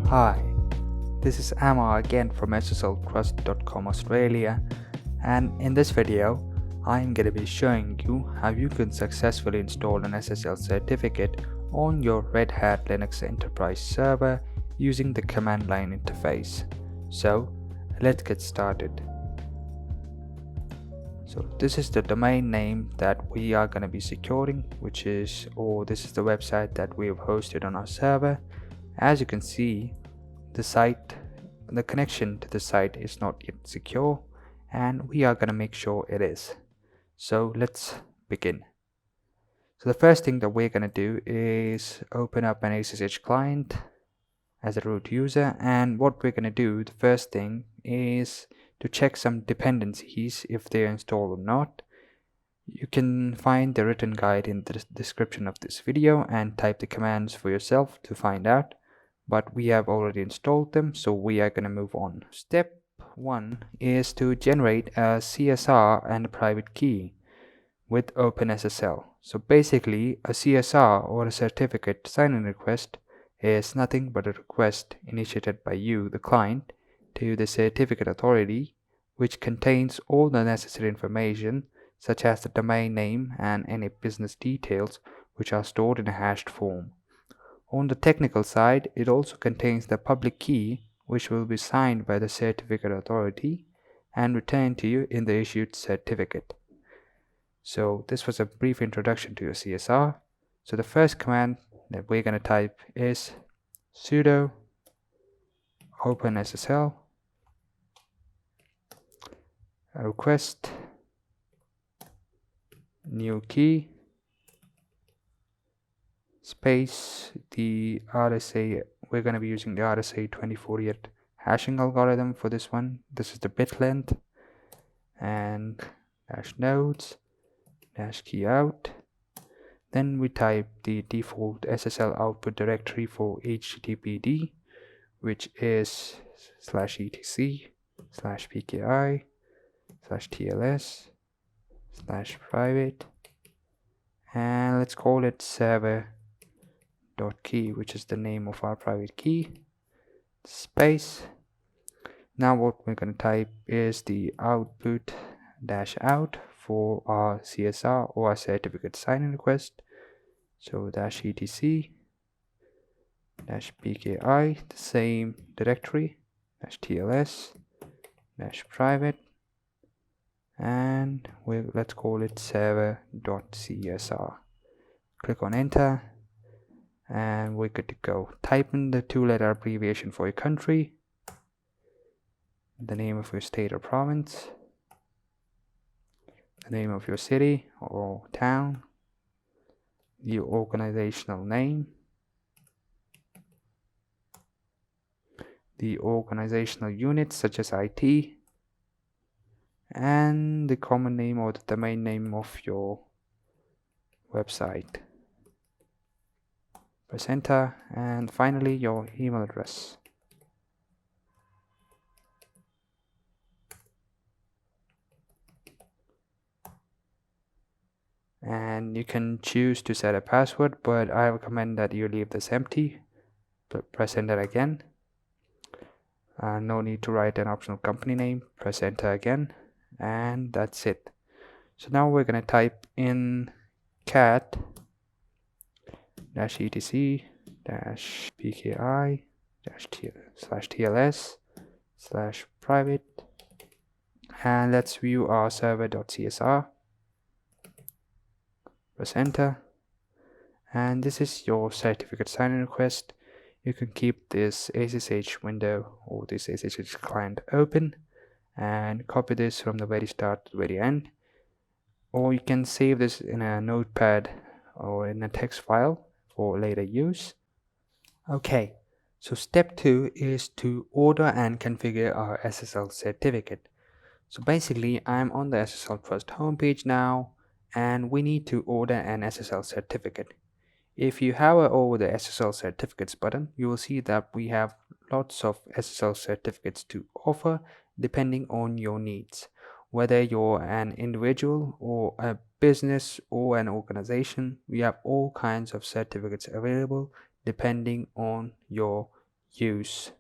Hi, this is Amma again from SSLtrust.com Australia, and in this video I am going to be showing you how you can successfully install an SSL certificate on your Red Hat Linux Enterprise server using the command line interface. So let's get started. So this is the domain name that we are going to be securing, this is the website that we have hosted on our server. As you can see, the connection to the site is not yet secure, and we are going to make sure it is. So let's begin. So the first thing that we're going to do is open up an SSH client as a root user, and what we're going to do, the first thing is to check some dependencies if they're installed or not. You can find the written guide in the description of this video and type the commands for yourself to find out, but we have already installed them, so we are going to move on. Step 1 is to generate a CSR and a private key with OpenSSL. So basically, a CSR or a certificate sign-in request is nothing but a request initiated by you, the client, to the certificate authority, which contains all the necessary information such as the domain name and any business details which are stored in a hashed form. On the technical side, it also contains the public key which will be signed by the certificate authority and returned to you in the issued certificate. So this was a brief introduction to your CSR. So the first command that we're going to type is sudo OpenSSL request new key space the RSA. We're going to be using the RSA 24-bit hashing algorithm for this one. This is the bit length, and -nodes -key out. Then we type the default SSL output directory for HTTPD, which is /etc/pki/TLS/private, and let's call it server.key, which is the name of our private key, space. Now what we're going to type is the output -out for our CSR or our certificate sign-in request. So -etc/pki, the same directory, -TLS/private, and let's call it server.csr. Click on enter, and we're good to go. Type in the 2-letter abbreviation for your country, the name of your state or province, the name of your city or town, your organizational name, the organizational units such as IT, and the common name or the domain name of your website. Press enter, and finally your email address. And you can choose to set a password, but I recommend that you leave this empty. Press enter again. No need to write an optional company name. Press enter again, and that's it. So now we're going to type in cat -etc/pki/TLS/private, and let's view our server.csr. Press enter, and this is your certificate sign-in request. You can keep this SSH window or this SSH client open and copy this from the very start to the very end, or you can save this in a notepad or in a text file for later use. Okay, so step 2 is to order and configure our SSL certificate. So basically, I'm on the SSL Trust homepage now, and we need to order an SSL certificate. If you hover over the SSL certificates button, you will see that we have lots of SSL certificates to offer depending on your needs. Whether you're an individual or a business or an organization, we have all kinds of certificates available depending on your use.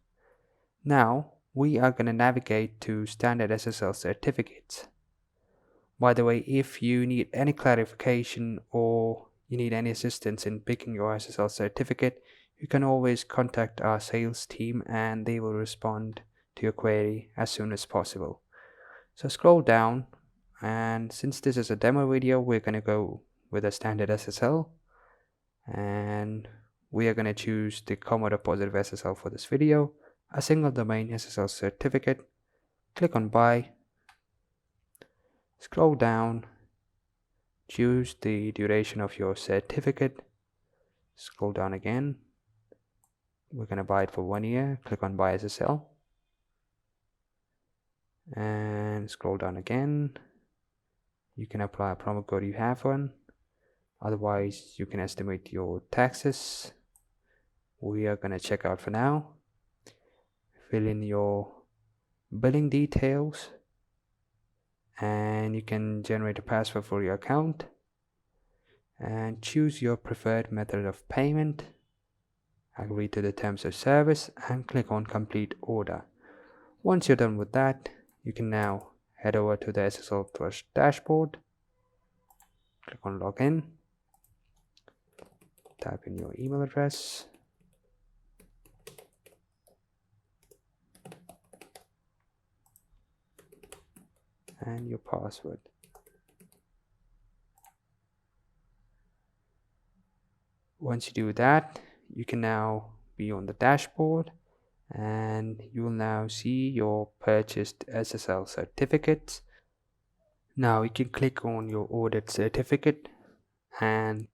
Now we are going to navigate to standard SSL certificates. By the way, if you need any clarification or you need any assistance in picking your SSL certificate, you can always contact our sales team and they will respond to your query as soon as possible. So scroll down, and since this is a demo video, we're going to go with a standard SSL, and we are going to choose the Commodore Positive SSL for this video, a single domain SSL certificate. Click on buy, scroll down, choose the duration of your certificate, scroll down again, we're going to buy it for 1 year, click on buy SSL, and scroll down again. You can apply a promo code, you have one, otherwise you can estimate your taxes. We are going to check out for now. Fill in your billing details, and you can generate a password for your account and choose your preferred method of payment, agree to the terms of service, and click on complete order. Once you're done with that, you can now head over to the SSL Trust dashboard, click on login, type in your email address, and your password. Once you do that, you can now be on the dashboard and you will now see your purchased SSL certificates. Now you can click on your ordered certificate and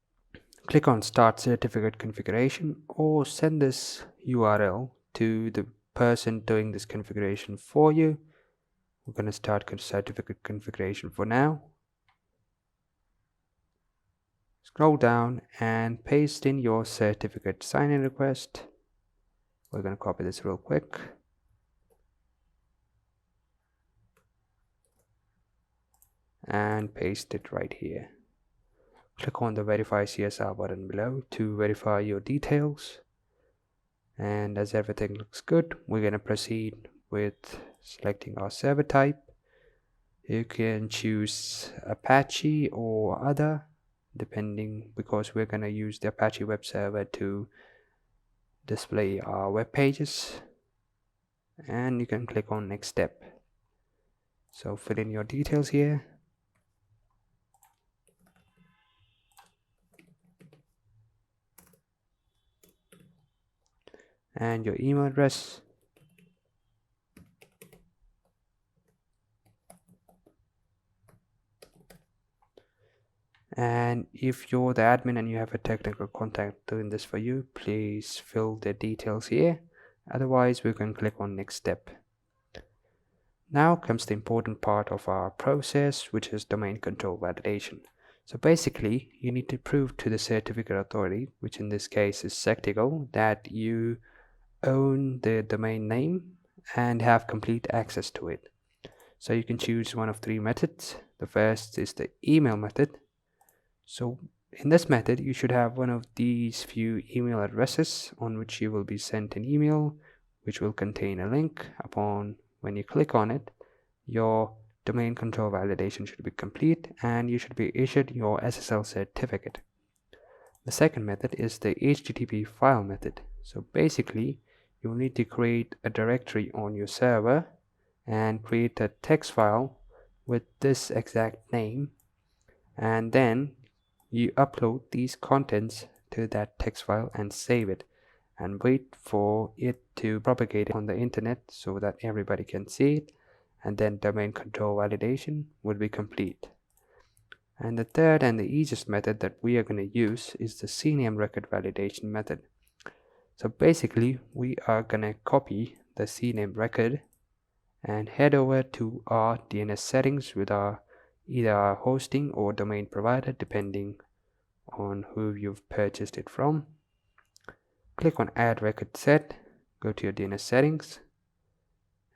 click on start certificate configuration, or send this URL to the person doing this configuration for you. We're going to start certificate configuration for now. Scroll down and paste in your certificate sign-in request. We're going to copy this real quick. And paste it right here. Click on the verify CSR button below to verify your details. And as everything looks good, we're going to proceed with selecting our server type. You can choose Apache or other, depending, because we're going to use the Apache web server to display our web pages. And you can click on next step. So fill in your details here. And your email address. And if you're the admin and you have a technical contact doing this for you, please fill the details here. Otherwise, we can click on next step. Now comes the important part of our process, which is domain control validation. So basically, you need to prove to the certificate authority, which in this case is Sectigo, that you own the domain name and have complete access to it. So you can choose one of 3 methods. The first is the email method. So in this method, you should have one of these few email addresses on which you will be sent an email, which will contain a link. Upon when you click on it, your domain control validation should be complete and you should be issued your SSL certificate. The second method is the HTTP file method. So basically, you will need to create a directory on your server and create a text file with this exact name, and then you upload these contents to that text file and save it and wait for it to propagate on the internet so that everybody can see it, and then domain control validation will be complete. And the third and the easiest method that we are going to use is the CNAME record validation method. So basically, we are going to copy the CNAME record and head over to our DNS settings with either our hosting or domain provider, depending on who you've purchased it from. Click on add record set, go to your DNS settings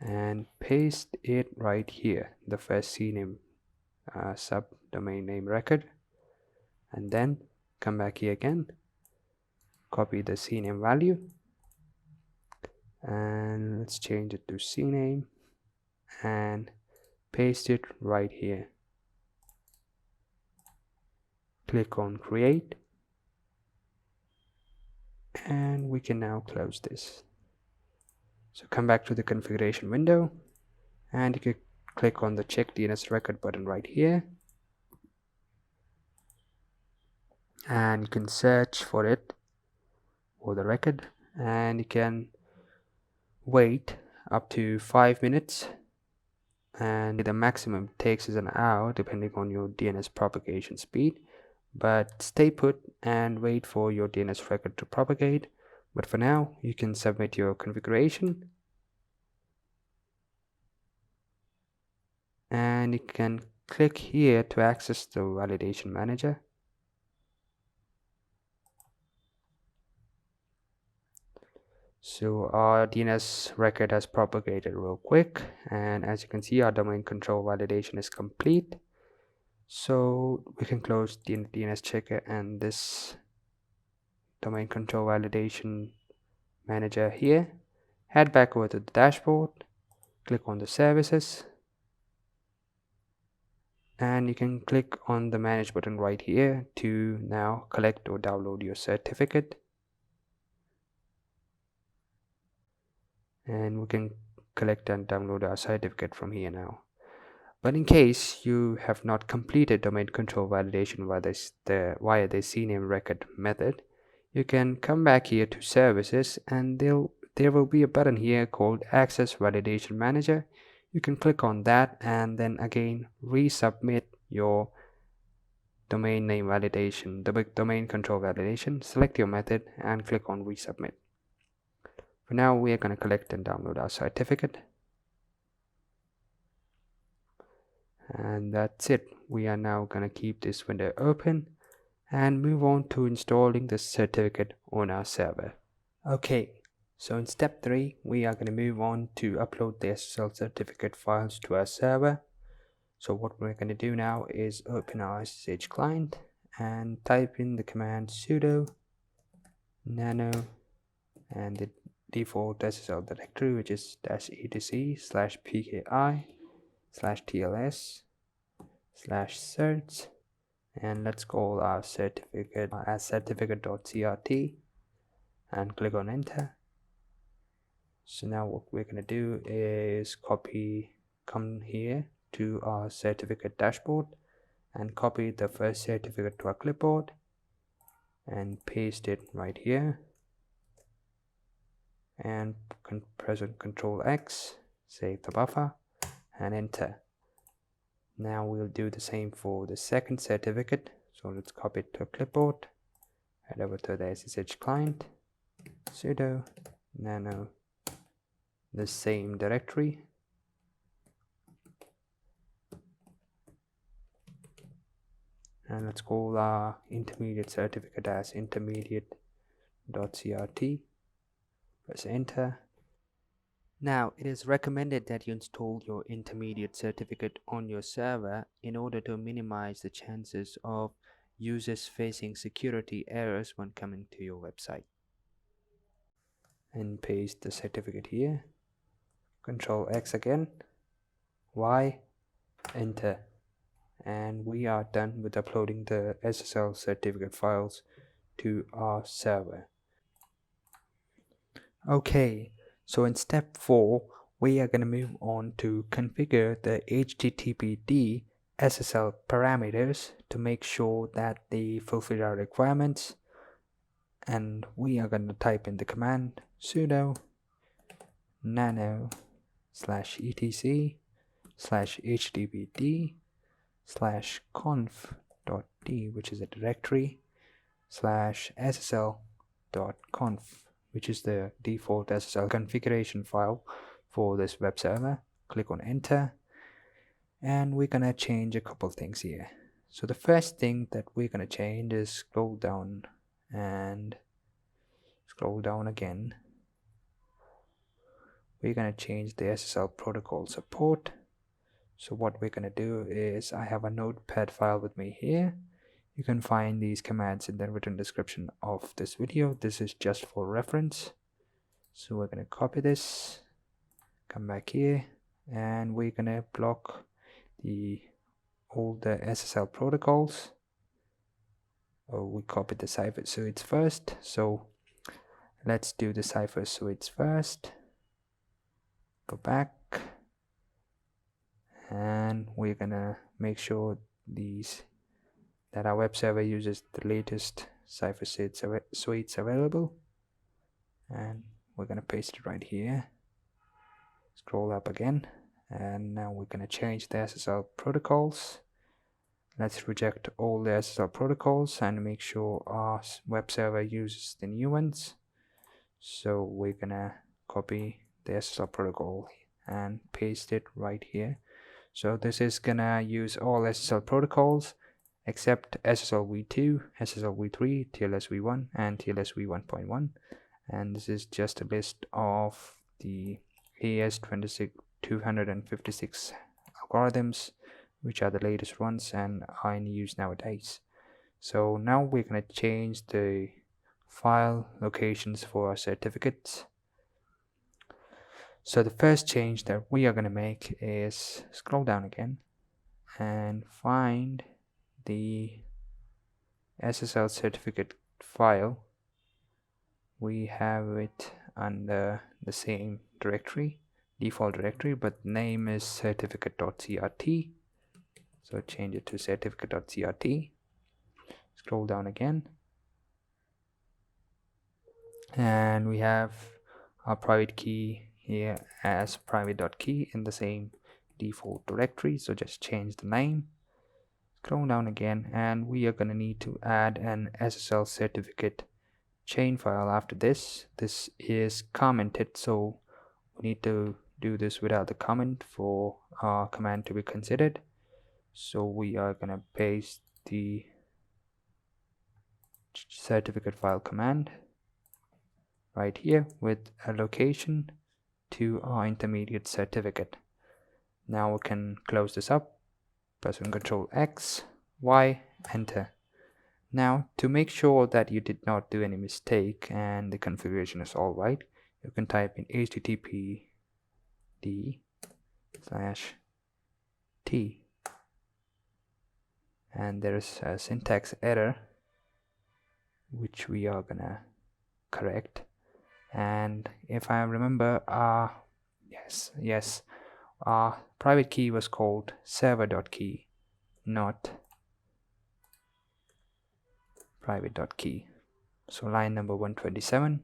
and paste it right here, the first CNAME subdomain name record, and then come back here again, copy the CNAME value and let's change it to CNAME and paste it right here. Click on create, and we can now close this. So come back to the configuration window, and you can click on the check DNS record button right here, and you can search for it, for the record, and you can wait up to 5 minutes, and the maximum takes is an hour depending on your DNS propagation speed. But stay put and wait for your DNS record to propagate. But for now, you can submit your configuration, and you can click here to access the validation manager. So our DNS record has propagated real quick, and as you can see, our domain control validation is complete. So we can close the DNS checker and this domain control validation manager here. Head back over to the dashboard, click on the services, and you can click on the manage button right here to now collect or download your certificate. And we can collect and download our certificate from here now. But in case you have not completed domain control validation via the CNAME record method, you can come back here to services, and there will be a button here called access validation manager. You can click on that and then again resubmit your domain name validation, the domain control validation. Select your method and click on resubmit. For now, we are going to collect and download our certificate. And that's it. We are now going to keep this window open and move on to installing the certificate on our server. Okay, so in step 3, we are going to move on to upload the SSL certificate files to our server. So what we're going to do now is open our SSH client and type in the command sudo nano and the default SSL directory, which is -etc/pki/tls/certs, and let's call our certificate as certificate.crt and click on enter. So now what we're going to do is come here to our certificate dashboard and copy the first certificate to our clipboard and paste it right here, and press Ctrl X, save the buffer and enter. Now we'll do the same for the second certificate. So let's copy it to a clipboard, head over to the SSH client, sudo nano the same directory, and let's call our intermediate certificate as intermediate.crt. Press enter. Now, it is recommended that you install your intermediate certificate on your server in order to minimize the chances of users facing security errors when coming to your website. And paste the certificate here. Ctrl X again, Y, enter. And we are done with uploading the SSL certificate files to our server. Okay, so in step 4, we are going to move on to configure the HTTPD SSL parameters to make sure that they fulfill our requirements. And we are going to type in the command sudo nano/etc/httpd/conf.d, which is a directory, /ssl.conf, which is the default SSL configuration file for this web server. Click on enter, and we're gonna change a couple things here. So the first thing that we're gonna change is scroll down and scroll down again. We're gonna change the SSL protocol support. So what we're gonna do is, I have a notepad file with me here. You can find these commands in the written description of this video. This is just for reference. So we're going to copy this, come back here, and we're going to block all the SSL protocols. We copied the cipher suites first, so let's do the cipher suites first. Go back, and we're gonna make sure that our web server uses the latest cipher suites available, and we're gonna paste it right here. Scroll up again, and now we're gonna change the SSL protocols. Let's reject all the SSL protocols and make sure our web server uses the new ones. So we're gonna copy the SSL protocol and paste it right here. So this is gonna use all SSL protocols except SSL v2, SSL v3, TLS v1, and TLS v1.1. And this is just a list of the AS256 algorithms, which are the latest ones and are in use nowadays. So now we're going to change the file locations for our certificates. So the first change that we are going to make is scroll down again and find the SSL certificate file. We have it under the same directory, default directory, but name is certificate.crt. So change it to certificate.crt. Scroll down again, and we have our private key here as private.key in the same default directory. So just change the name. Scroll down again, and we are going to need to add an SSL certificate chain file after this. This is commented, so we need to do this without the comment for our command to be considered. So we are going to paste the certificate file command right here with a location to our intermediate certificate. Now we can close this up, press Ctrl X, Y, enter. Now to make sure that you did not do any mistake and the configuration is all right, you can type in httpd/t, and there is a syntax error which we are gonna correct. And if I remember, yes, our private key was called server.key, not private.key. So line number 107,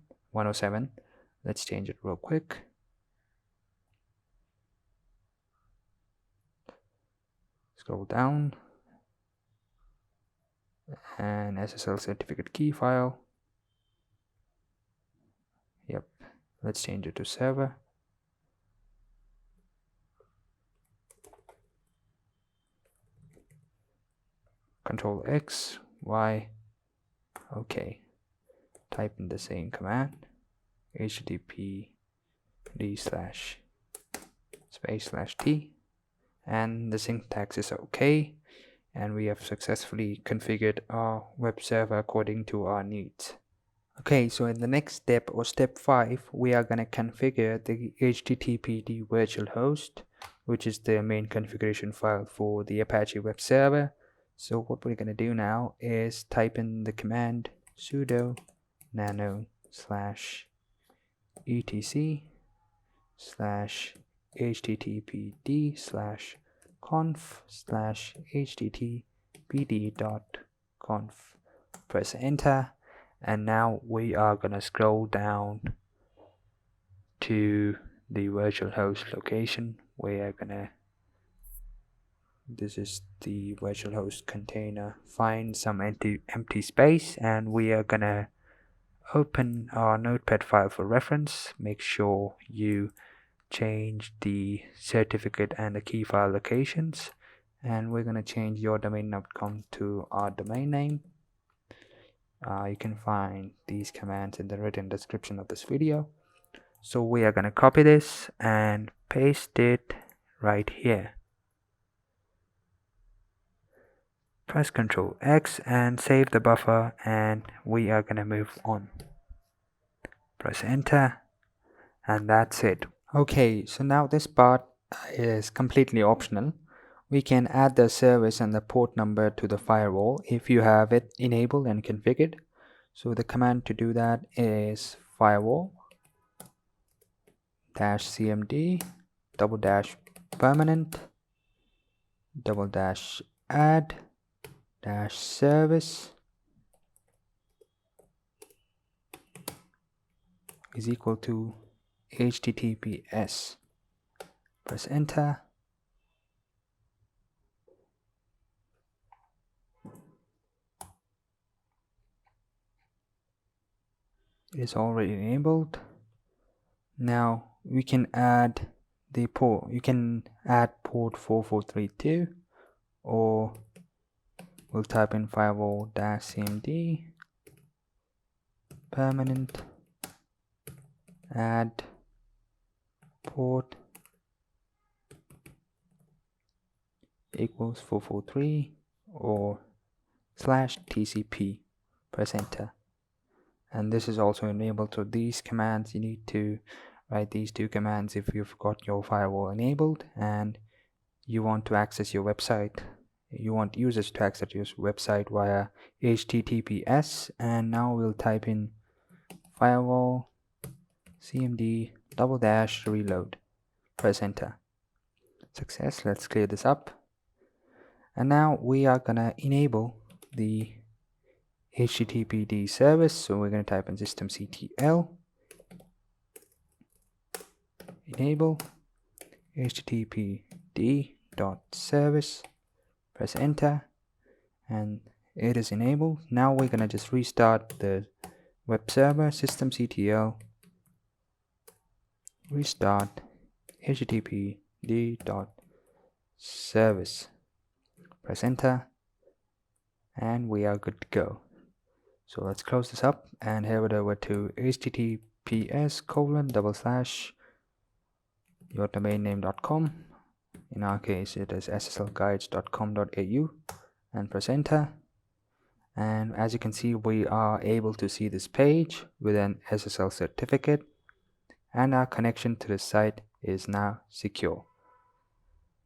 let's change it real quick. Scroll down, and SSL certificate key file. Yep, let's change it to server. Control X, Y, okay. Type in the same command, httpd/space/t, and the syntax is okay, and we have successfully configured our web server according to our needs. Okay, so in the next step, or step 5, we are going to configure the httpd virtual host, which is the main configuration file for the Apache web server. So what we're going to do now is type in the command sudo nano/etc/httpd/conf/httpd.conf. Press enter, and now we are going to scroll down to the virtual host location. We are gonna, this is the virtual host container, find some empty space, and we are gonna open our notepad file for reference. Make sure you change the certificate and the key file locations, and we're gonna change yourdomain.com to our domain name. You can find these commands in the written description of this video. So we are going to copy this and paste it right here. Press Ctrl X and save the buffer, and we are going to move on. Press enter, And that's it. Okay, so now this part is completely optional. We can add the service and the port number to the firewall if you have it enabled and configured. So the command to do that is firewall -cmd --permanent --add -service is equal to HTTPS. Press enter. It is already enabled. Now we can add the port. You can add port 4432, or we'll type in firewall -cmd permanent add port equals 443 or /TCP. Press enter. And this is also enabled. So these commands, you need to write these two commands if you've got your firewall enabled and you want to access your website. You want users to access your website via HTTPS. And now we'll type in firewall cmd --reload. Press enter. Success. Let's clear this up. And now we are gonna enable the HTTPD service. So we're going to type in systemctl enable httpd.service. Press enter, and it is enabled. Now we're going to just restart the web server. Systemctl restart httpd.service. Press enter, and we are good to go. So let's close this up and head over to https://yourdomainname.com. In our case it is sslguides.com.au, and press enter. And as you can see, we are able to see this page with an SSL certificate, and our connection to the site is now secure.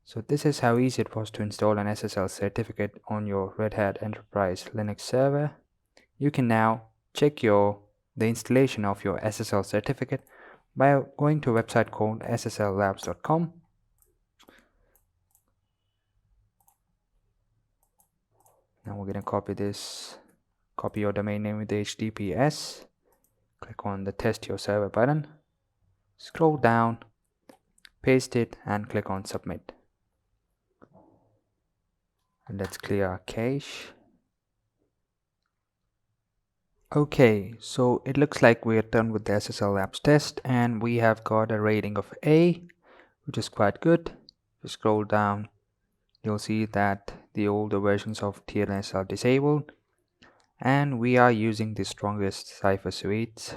So this is how easy it was to install an SSL certificate on your Red Hat Enterprise Linux server. You can now check the installation of your SSL certificate by going to a website called sslabs.com. Now we're going to copy your domain name with HTTPS. Click on the test your server button, scroll down, paste it, and click on submit. And let's clear our cache. Okay, so it looks like we're done with the SSL Labs test, and we have got a rating of A, which is quite good. If you scroll down, you'll see that the older versions of TLS are disabled, and we are using the strongest cipher suites,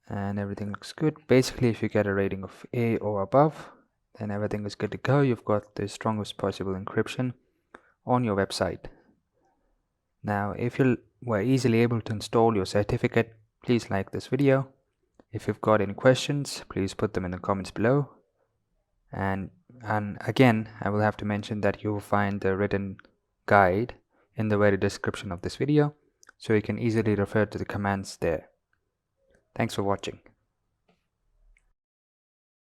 and everything looks good. Basically, if you get a rating of A or above, then everything is good to go. You've got the strongest possible encryption on your website. Now, if you were easily able to install your certificate, please like this video. If you've got any questions, please put them in the comments below. And again, I will have to mention that you will find the written guide in the very description of this video, so you can easily refer to the commands there. Thanks for watching.